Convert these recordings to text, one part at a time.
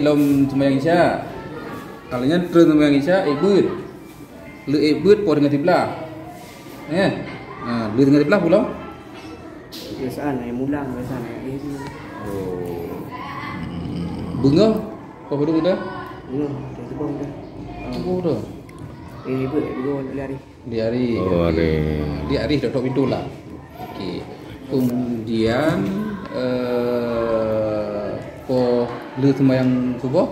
sebelum sembahyang Isya. Kalanya terus sembahyang Isya ibut. Le ibut po dengan tiblah. Le dengan tiblah pula. Biasaan yang mulang biasaan yang ini. Oh. Bunga apa dulu dah? Bunga dah sebong dah. Oh dah. Ibut dulu lari. Di hari. Oh, hari. Di hari dok pintu lah. Okey. Kemudian po le sembahyang subuh.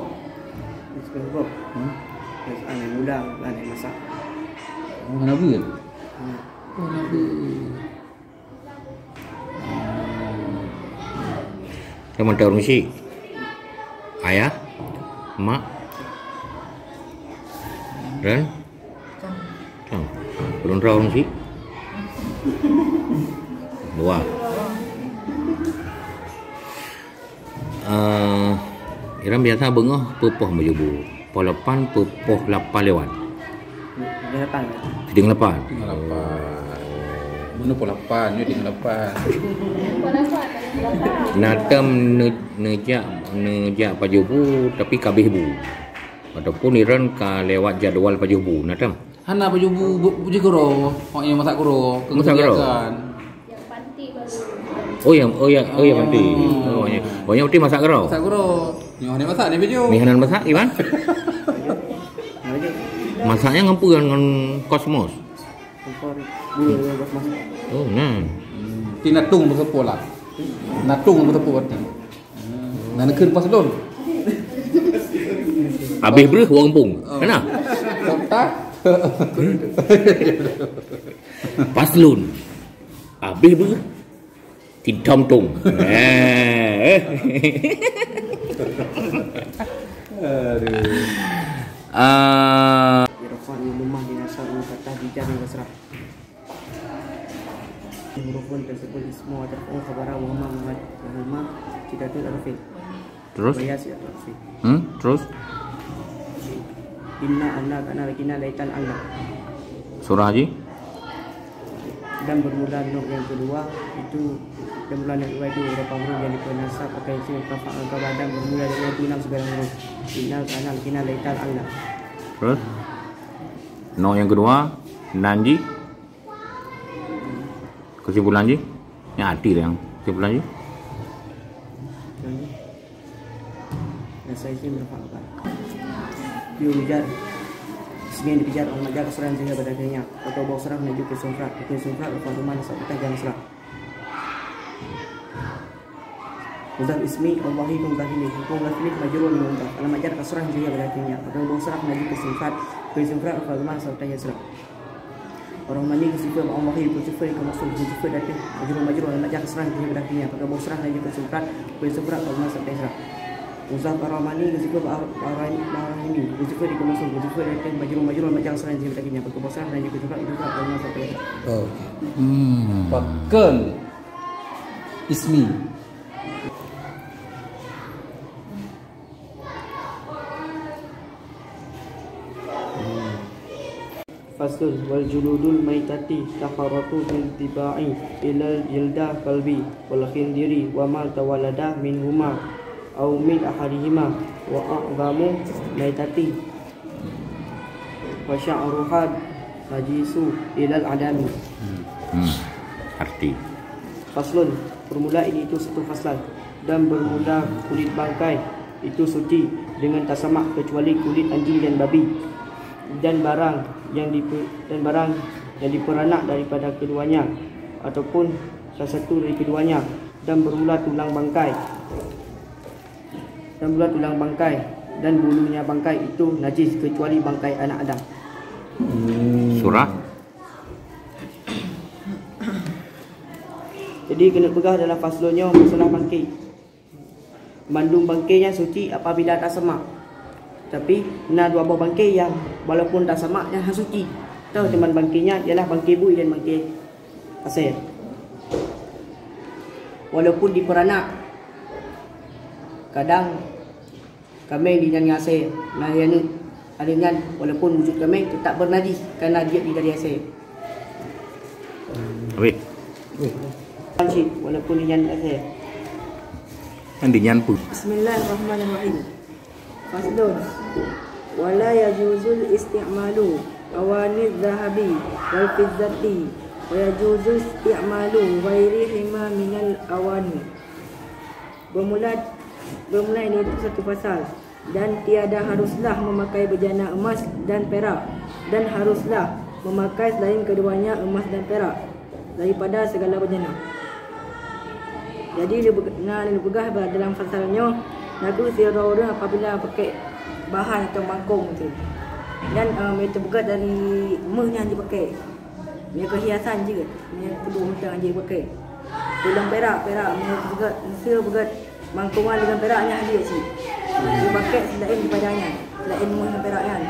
Sebong. Biasaan yang mulang dan yang masak. Oh, Nabi kan? Oh, Nabi. Yang mana orang si? Ayah, mak, dan belum orang si? Dua. Iram biasa bengah pepoh majubu. Polapan pepoh 8 lewat. Tinggal 8. Tinggal 8. Mana pun 8, ni tinggal 8. Natam nejak pajubu tapi kabeh bu. Ataupun iran ka lewat jadual pajubu natam. Hana baju buji kuro, yang masak kuro, Masak kuro? Yang panti baru. Oh yang nanti. Oh yang nanti masak karo. Masak kuro. Ni hanya masak ni baju. Ni hanan masak Iwan. Masaknya ngampun dengan kosmos. Kompor dua buat masak. Oh nah. Ti natung bersepo lah. Natung bersepo berarti. Nak keun pas lon. Habis bereh orang kampung. Mana? Tak. Paslun. Habis bereh. Tidam tung. Irfan rumah dinasar kata bijan wasrah. Hurufun tersebut ismu ataupun khabara wa ma tidak ada arfi. Terus? Bayas ya arfi. Terus? Inna anna kana lakina laitan Allah. Surah Haji? Dan bermula nur yang kedua itu dan bulan yang kedua itu beberapa huruf yang dipenasab pakai isim kafa dan bermula dengan enam sebarang huruf. Inna kana lakina laitan Allah. Terus? No yang kedua, Nanji. Kesimpulan Ji? Yang hati yang kesimpulan Ji? Dan saya isim berapa? Diujar Ismi dikejar orang majar keseran sehingga pada akhirnya atau bawa serah menuju ke sumfrat. Ke sumfrat atau rumah nasab kita jangan serah. Mudhaf ismi Allahi mudhaf ini. Mudhaf ini majrur dengan mudhaf. Al majar keseran sehingga pada akhirnya atau bawa serah menuju ke sumfrat. Ke sumfrat atau rumah nasab kita jangan serah. Orang mani ke sifat Allahi ke sifat ke maksud ke sifat datang majrur al majar keseran sehingga pada akhirnya atau bawa serah menuju ke sumfrat. Ke sumfrat atau rumah nasab kita serah. Uzaf Ar-Rahmani Guzifah Ar-Rahimi Guzifah dikemasuk Guzifah dan majrur macam seran jadi begini berkebosan dan juga itu tak pernah sampai. Oh. Pakal ismi. Fasul wal juludul maitati taharatu bil tibai ila jilda qalbi wal khindiri wa ma tawalada minhuma aw min ahadihima wa a'zamu maitati wa sya'ruhad najisu ilal adami. Arti. Faslun, bermula ini itu satu fasal dan bermula kulit bangkai itu suci dengan tasamak kecuali kulit anjing dan babi dan barang yang diperanak daripada keduanya ataupun salah satu dari keduanya dan bermula tulang bangkai dan bulunya bangkai itu najis kecuali bangkai anak Adam. Surah? Jadi kena pegah dalam faslonnya masalah bangkai. Mandung bangkainya suci apabila tak semak. Tapi nak dua buah bangkai yang walaupun tak semak yang suci. Tahu teman bangkainya ialah bangkai bui dan bangkai pasir. Walaupun diperanak kadang kami di nyan asir nah yang alinya walaupun wujud kami tetap bernajis kerana dia dari asir. Habis. Walaupun di nyan asir. Yang dinyan pun. Bismillahirrahmanirrahim. Faslun. Wala yajuzul isti'malu awanid zahabi wal fizzati wa yajuzul isti'malu ghairihima minal awani. Bermula ini itu satu pasal. Dan tiada haruslah memakai bejana emas dan perak, dan haruslah memakai selain keduanya emas dan perak daripada segala bejana. Jadi dia begah dalam pasalnya lagu orang apabila pakai bahan atau mangkung tu. Dan mereka begah dari emas yang dipakai. Mereka hiasan juga. Mereka tubuh macam yang dipakai. Tulang perak mereka begah hasil begah mangkungan dengan peraknya dia sih. Dia pakai selain padanya, selain emas dan perak kan.